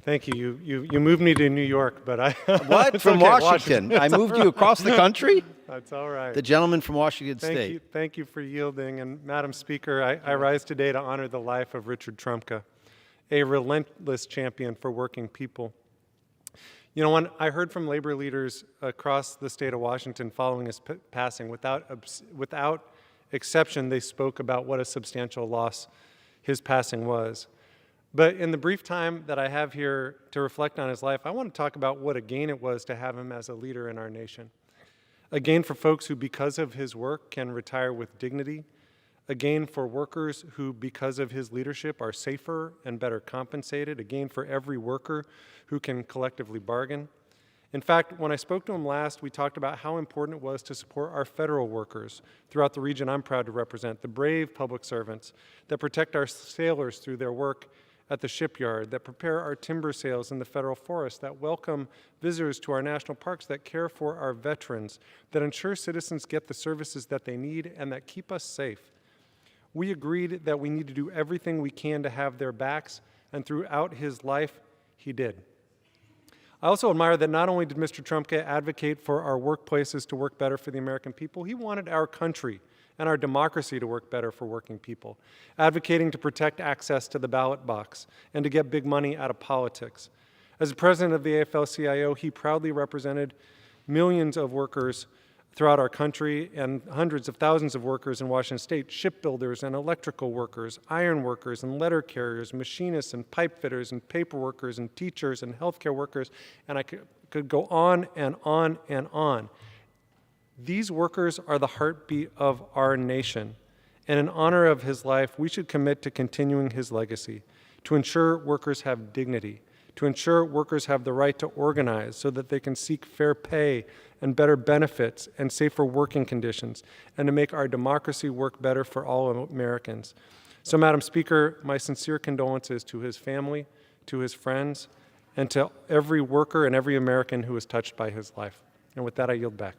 Thank you. You moved me to New York, but I... What? From okay, Washington. I moved you across the country? That's all right. The gentleman from Washington State. Thank you for yielding. And Madam Speaker, I rise today to honor the life of Richard Trumka, a relentless champion for working people. You know, when I heard from labor leaders across the state of Washington following his passing, without exception, they spoke about what a substantial loss his passing was. But in the brief time that I have here to reflect on his life, I want to talk about what a gain it was to have him as a leader in our nation. A gain for folks who, because of his work, can retire with dignity. A gain for workers who, because of his leadership, are safer and better compensated. A gain for every worker who can collectively bargain. In fact, when I spoke to him last, we talked about how important it was to support our federal workers throughout the region I'm proud to represent, the brave public servants that protect our sailors through their work at the shipyard, that prepare our timber sales in the federal forest, that welcome visitors to our national parks, that care for our veterans, that ensure citizens get the services that they need, and that keep us safe. We agreed that we need to do everything we can to have their backs, and throughout his life, he did. I also admire that not only did Mr. Trumka advocate for our workplaces to work better for the American people, he wanted our country and our democracy to work better for working people, advocating to protect access to the ballot box and to get big money out of politics. As the president of the AFL-CIO, he proudly represented millions of workers throughout our country and hundreds of thousands of workers in Washington State, shipbuilders and electrical workers, iron workers and letter carriers, machinists and pipe fitters and paper workers and teachers and healthcare workers, and I could go on and on and on. These workers are the heartbeat of our nation, and in honor of his life, we should commit to continuing his legacy, to ensure workers have dignity, to ensure workers have the right to organize so that they can seek fair pay and better benefits and safer working conditions, and to make our democracy work better for all Americans. So, Madam Speaker, my sincere condolences to his family, to his friends, and to every worker and every American who was touched by his life. And with that, I yield back.